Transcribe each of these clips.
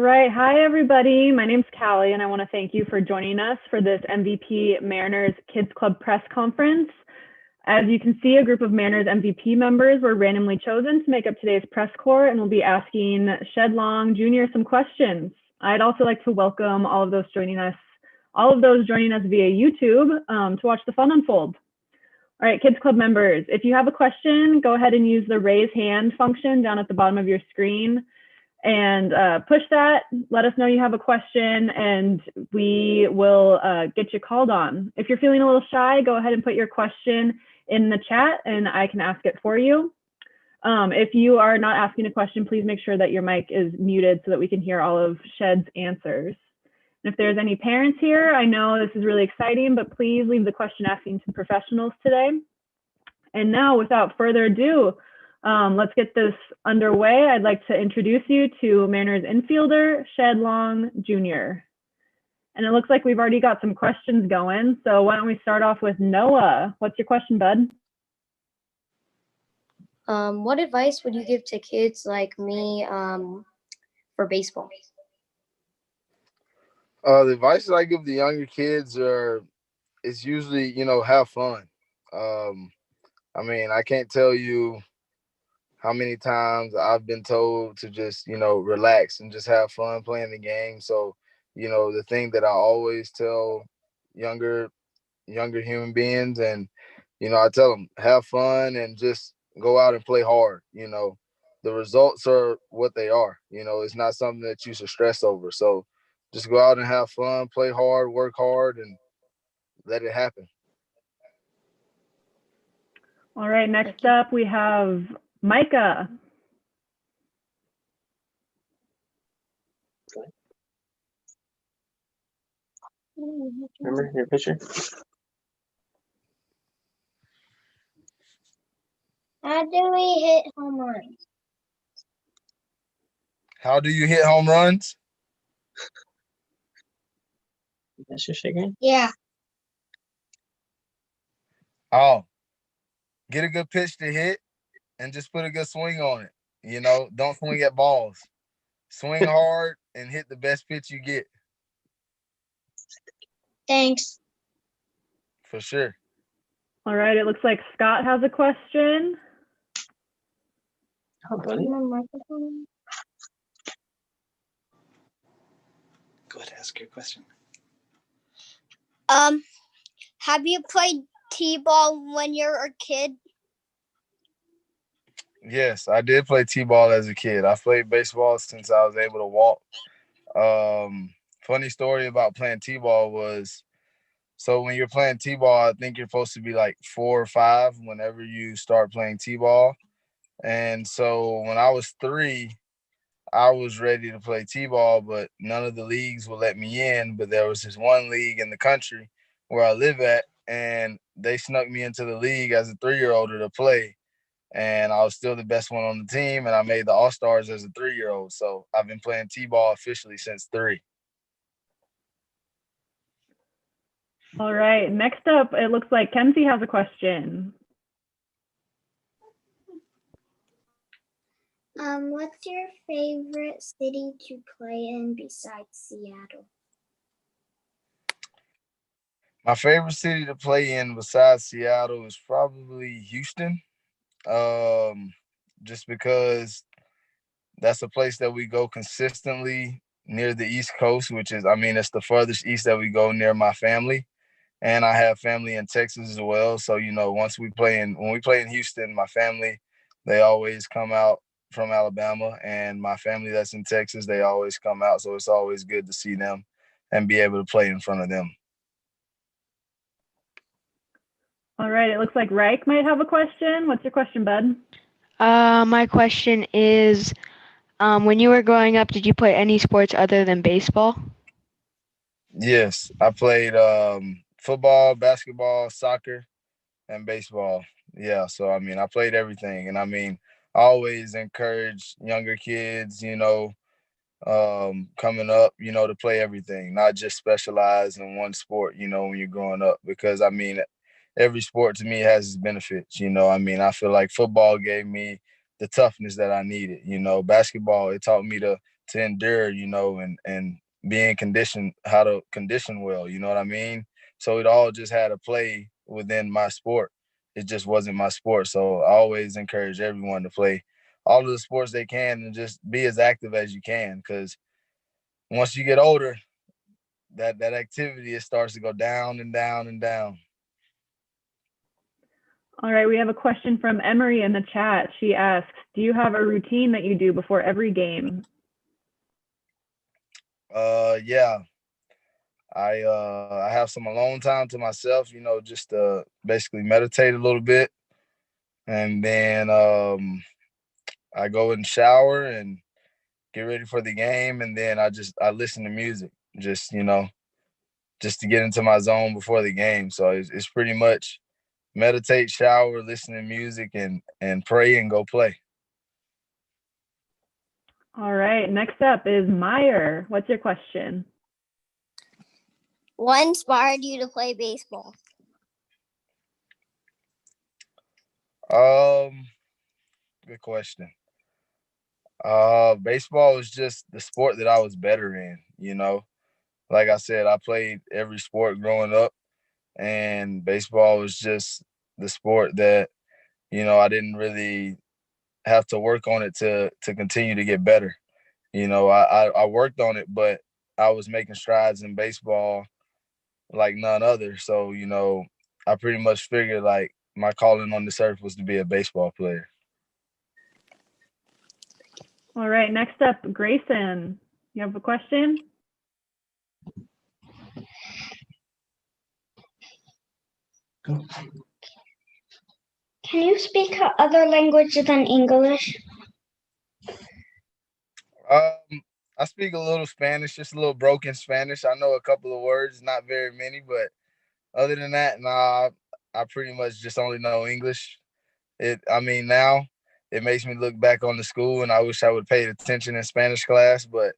right. Hi, everybody. My name's Callie, and I want to thank you for joining us for this MVP Mariners Kids Club press conference. As you can see, a group of Mariners MVP members were randomly chosen to make up today's press corps, and we'll be asking Shed Long Jr. some questions. I'd also like to welcome all of those joining us via YouTube to watch the fun unfold. All right, Kids Club members, if you have a question, go ahead and use the raise hand function down at the bottom of your screen and push that. Let us know you have a question and we will get you called on. If you're feeling a little shy, go ahead and put your question in the chat and I can ask it for you. If you are not asking a question, please make sure that your mic is muted so that we can hear all of Shed's answers. And if there's any parents here, I know this is really exciting, but please leave the question asking to professionals today. And now, without further ado, let's get this underway. I'd like to introduce you to Mariners infielder, Shed Long Jr. And it looks like we've already got some questions going. So why don't we start off with Noah? What's your question, bud? What advice would you give to kids like me for baseball? The advice that I give the younger kids is usually, have fun. I can't tell you how many times I've been told to just, relax and just have fun playing the game. So, the thing that I always tell younger human beings and, I tell them have fun and just go out and play hard. The results are what they are. It's not something that you should stress over. So just go out and have fun, play hard, work hard, and let it happen. All right, next up we have Micah. Remember your picture? How do we hit home runs? How do you hit home runs? That's your shaking? Yeah. Oh, get a good pitch to hit and just put a good swing on it. Don't swing at balls. Swing hard and hit the best pitch you get. Thanks. For sure. All right, it looks like Scott has a question. Oh, buddy. Go ahead, ask your question. Have you played T-ball when you were a kid? Yes, I did play T-ball as a kid. I played baseball since I was able to walk. Funny story about playing T-ball was, so when you're playing T-ball, I think you're supposed to be like 4 or 5 whenever you start playing T-ball. And so when I was 3, I was ready to play T-ball, but none of the leagues would let me in. But there was this one league in the country where I live at, and they snuck me into the league as a 3-year-older to play. And I was still the best one on the team, and I made the All-Stars as a 3-year-old. So I've been playing T-ball officially since 3. All right, next up, it looks like Kenzie has a question. What's your favorite city to play in besides Seattle? My favorite city to play in besides Seattle is probably Houston. Just because that's a place that we go consistently near the East Coast, which is, it's the furthest east that we go near my family. And I have family in Texas as well. So, when we play in Houston, my family, they always come out from Alabama, and my family that's in Texas, they always come out. So it's always good to see them and be able to play in front of them. All right, it looks like Reich might have a question. What's your question, bud? My question is, when you were growing up, did you play any sports other than baseball? Yes, I played football, basketball, soccer, and baseball. Yeah, so I played everything, and I always encourage younger kids, coming up, to play everything, not just specialize in one sport, when you're growing up, because every sport to me has its benefits. I feel like football gave me the toughness that I needed. Basketball, it taught me to endure, and being conditioned, how to condition well, you know what I mean? So it all just had to play within my sport. It just wasn't my sport. So I always encourage everyone to play all of the sports they can and just be as active as you can, because once you get older, that activity, it starts to go down and down and down. All right, we have a question from Emery in the chat. She asks, do you have a routine that you do before every game? Yeah. I have some alone time to myself, just to basically meditate a little bit. And then I go and shower and get ready for the game, and then I listen to music, just just to get into my zone before the game. So it's pretty much meditate, shower, listen to music, and pray and go play. All right, next up is Meyer. What's your question? What inspired you to play baseball? Good question. Baseball was just the sport that I was better in. Like I said, I played every sport growing up, and baseball was just the sport that, I didn't really have to work on it to continue to get better. I worked on it, but I was making strides in baseball like none other. So, I pretty much figured like my calling on this earth was to be a baseball player. All right, next up, Grayson. You have a question? Go. Can you speak other languages than English? I speak a little Spanish, just a little broken Spanish. I know a couple of words, not very many, but other than that, nah, I pretty much just only know English. Now it makes me look back on the school, and I wish I would pay attention in Spanish class, but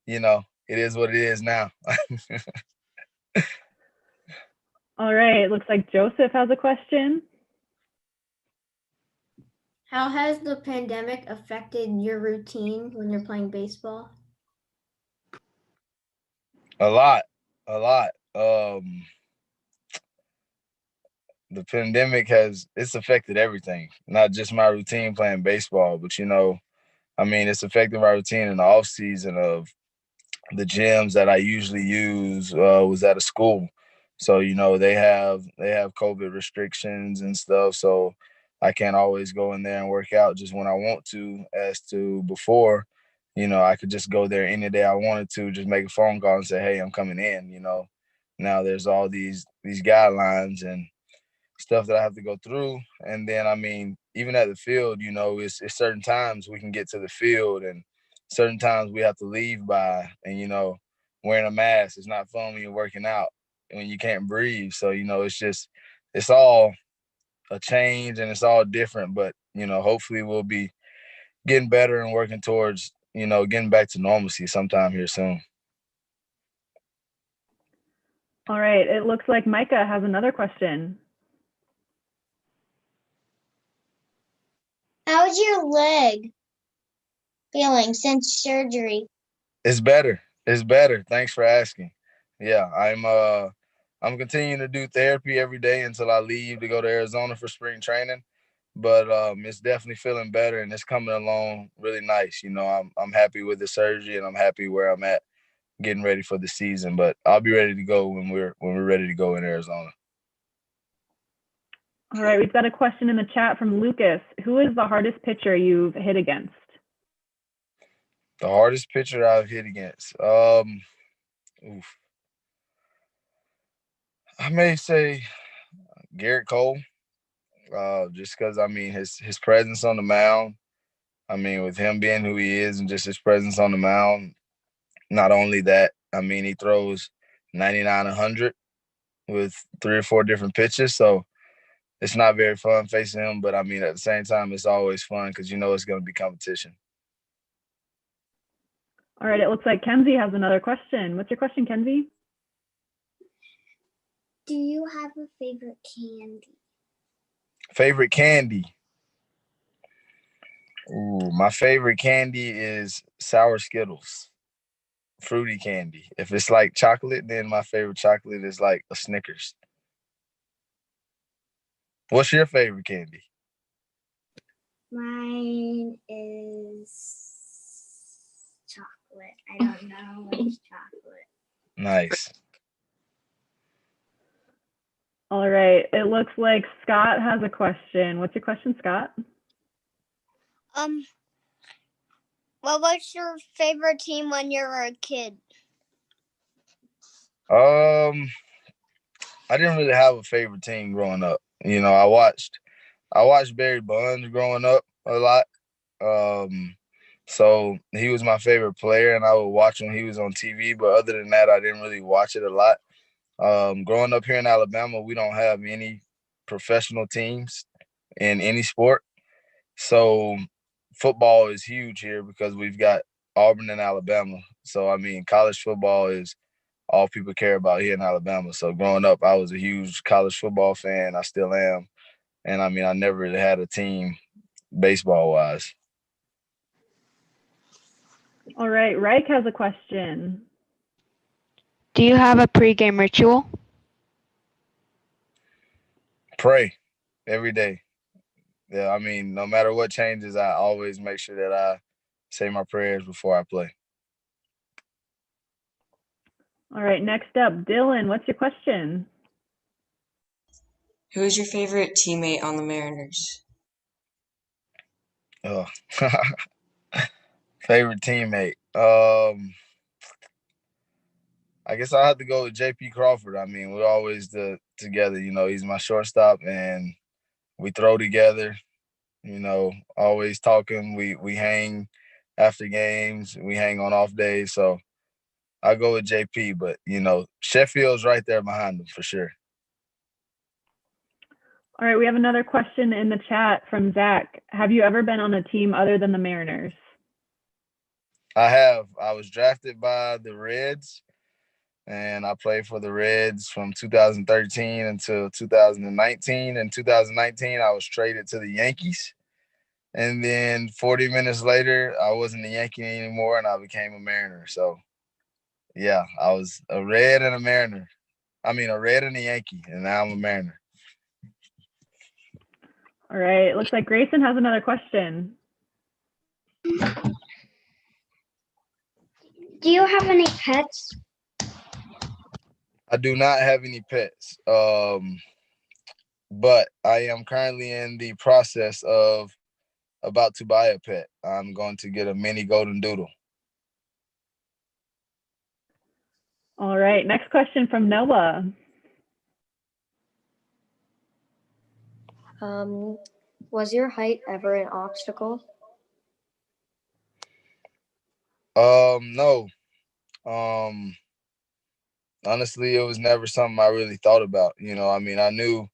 it is what it is now. All right, it looks like Joseph has a question. How has the pandemic affected your routine when you're playing baseball? A lot. The pandemic it's affected everything, not just my routine playing baseball, but it's affected my routine in the off season of the gyms that I usually use was at a school. So, they have COVID restrictions and stuff. So I can't always go in there and work out just when I want to, as to before, I could just go there any day I wanted to, just make a phone call and say, hey, I'm coming in. Now there's all these guidelines and stuff that I have to go through. And then, even at the field, it's certain times we can get to the field and certain times we have to leave by. And, wearing a mask is not fun when you're working out and when you can't breathe. So, it's all a change and it's all different. But, hopefully we'll be getting better and working towards, getting back to normalcy sometime here soon. All right, it looks like Micah has another question. How's your leg feeling since surgery? It's better. Thanks for asking. Yeah, I'm continuing to do therapy every day until I leave to go to Arizona for spring training. But it's definitely feeling better and it's coming along really nice. I'm happy with the surgery and I'm happy where I'm at getting ready for the season. But I'll be ready to go when we're ready to go in Arizona. All right, we've got a question in the chat from Lucas. Who is the hardest pitcher you've hit against? The hardest pitcher I've hit against. I may say Garrett Cole. Just because his presence on the mound. With him being who he is and just his presence on the mound. Not only that, he throws 99, 100 with 3 or 4 different pitches. So it's not very fun facing him, but at the same time, it's always fun because it's going to be competition. All right, it looks like Kenzie has another question. What's your question, Kenzie? Do you have a favorite candy? Favorite candy? Ooh, my favorite candy is sour Skittles, fruity candy. If it's like chocolate, then my favorite chocolate is like a Snickers. What's your favorite candy? Mine is chocolate. I don't know what's chocolate. Nice. All right. It looks like Scott has a question. What's your question, Scott? What was your favorite team when you were a kid? I didn't really have a favorite team growing up. You know, I watched Barry Bonds growing up a lot. So he was my favorite player, and I would watch when he was on TV. But other than that, I didn't really watch it a lot. Growing up here in Alabama, we don't have any professional teams in any sport. So football is huge here because we've got Auburn and Alabama. So I mean, college football is all people care about here in Alabama. So growing up, I was a huge college football fan. I still am. And I mean, I never really had a team baseball wise. All right. Reich has a question. Do you have a pregame ritual? Pray every day. Yeah, I mean, no matter what changes, I always make sure that I say my prayers before I play. All right. Next up, Dylan, what's your question? Who is your favorite teammate on the Mariners? Oh. Favorite teammate. I guess I have to go with JP Crawford. I mean, we're always together. You know, he's my shortstop, and we throw together. You know, always talking. We hang after games. We hang on off days. So I go with JP, but you know, Sheffield's right there behind him for sure. All right. We have another question in the chat from Zach. Have you ever been on a team other than the Mariners? I have. I was drafted by the Reds, and I played for the Reds from 2013 until 2019. In 2019, I was traded to the Yankees. And then 40 minutes later, I wasn't a Yankee anymore, and I became a Mariner. So, yeah, I was a Red and a Mariner. I mean, a Red and a Yankee, and now I'm a Mariner. All right. It looks like Grayson has another question. Do you have any pets? I do not have any pets, but I am currently in the process of about to buy a pet. I'm going to get a mini golden doodle. All right. Next question from Noah. Was your height ever an obstacle? No. Honestly, it was never something I really thought about. You know, I mean, I knew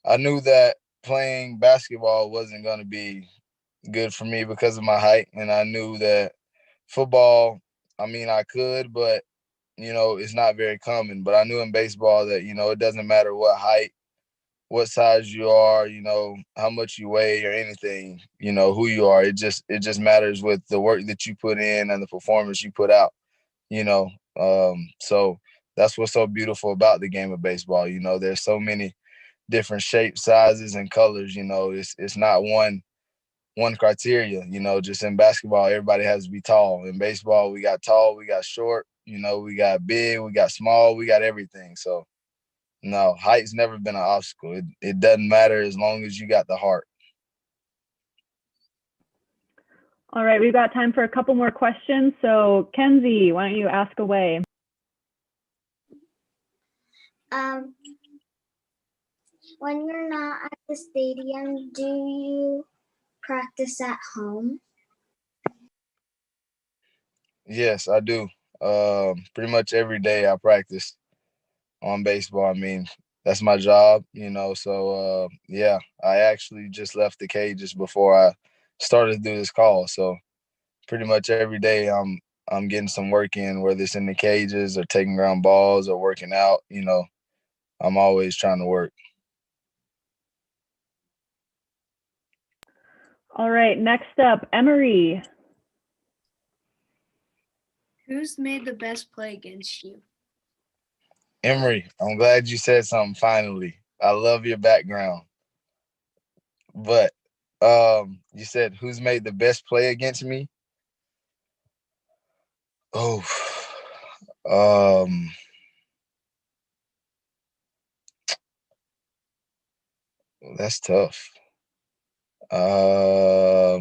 that playing basketball wasn't going to be good for me because of my height, and I knew that football, I mean, I could, but you know, it's not very common. But I knew in baseball that, you know, it doesn't matter what height, what size you are, you know, how much you weigh or anything, you know, who you are. It just matters with the work that you put in and the performance you put out, you know. So that's what's so beautiful about the game of baseball. You know, there's so many different shapes, sizes, and colors. You know, it's not one criteria. You know, just in basketball, everybody has to be tall. In baseball, we got tall, we got short. You know, we got big, we got small, we got everything. So no, height's never been an obstacle. It doesn't matter as long as you got the heart. All right. We've got time for a couple more questions. So Kenzie, why don't you ask away? When you're not at the stadium, do you practice at home? Yes, I do. Pretty much every day I practice on baseball. I mean, that's my job, you know. So yeah, I actually just left the cages before I started to do this call. So pretty much every day I'm getting some work in, whether it's in the cages or taking ground balls or working out. You know, I'm always trying to work. All right, next up, Emery. Who's made the best play against you? Emery, I'm glad you said something finally. I love your background. But you said who's made the best play against me? Oh, that's tough. The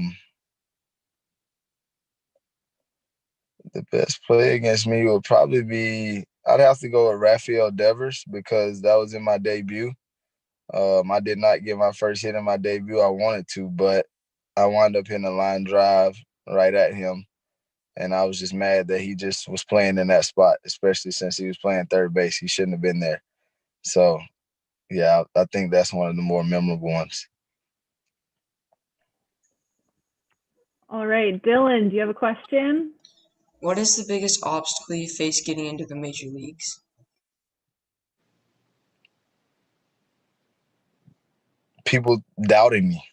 best play against me would probably be, I'd have to go with Rafael Devers because that was in my debut. I did not get my first hit in my debut. I wanted to, but I wound up hitting a line drive right at him. And I was just mad that he just was playing in that spot, especially since he was playing third base. He shouldn't have been there. So, yeah, I think that's one of the more memorable ones. All right, Dylan, do you have a question? What is the biggest obstacle you face getting into the major leagues? People doubting me.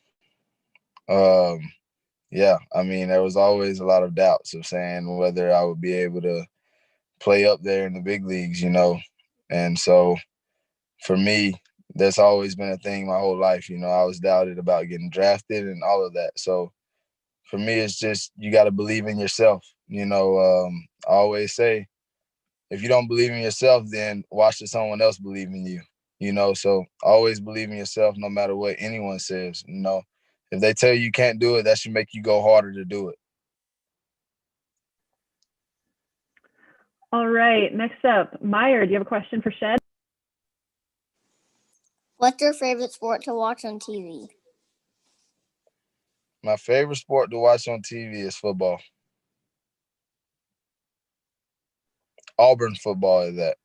Yeah, I mean, there was always a lot of doubts of saying whether I would be able to play up there in the big leagues, And so for me, that's always been a thing my whole life. I was doubted about getting drafted and all of that. So for me, it's just you got to believe in yourself. I always say, if you don't believe in yourself, then why should someone else believe in you? So always believe in yourself no matter what anyone says. If they tell you can't do it, that should make you go harder to do it. All right, next up, Meyer, do you have a question for Shed? What's your favorite sport to watch on TV? My favorite sport to watch on TV is football. Auburn football is that.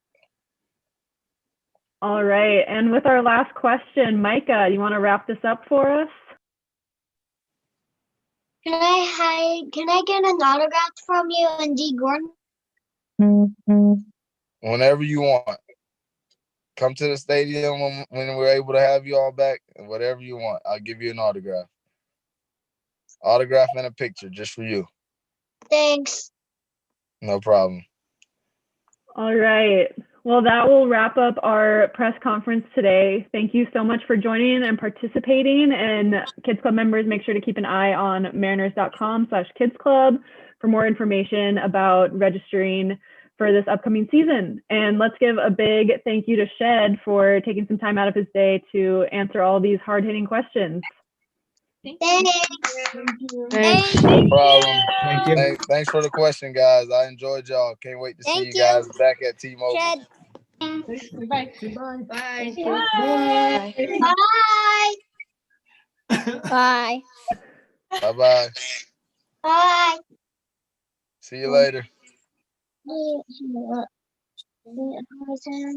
All right, and with our last question, Micah, you want to wrap this up for us? Can I get an autograph from you and D. Gordon? Whenever you want. Come to the stadium when we're able to have you all back, and whatever you want. I'll give you an autograph. Autograph and a picture just for you. Thanks. No problem. All right. Well, that will wrap up our press conference today. Thank you so much for joining and participating. And Kids Club members, make sure to keep an eye on mariners.com/kidsclub for more information about registering for this upcoming season. And let's give a big thank you to Shed for taking some time out of his day to answer all these hard-hitting questions. Thanks. Thanks. No problem. Thank you. Thanks for the question, guys. I enjoyed y'all. Can't wait to see Thank you guys you. back at T-Mobile. Shed. Bye. Goodbye. Bye. Bye. Bye. Bye. Bye-bye. Bye. See you later. Bye.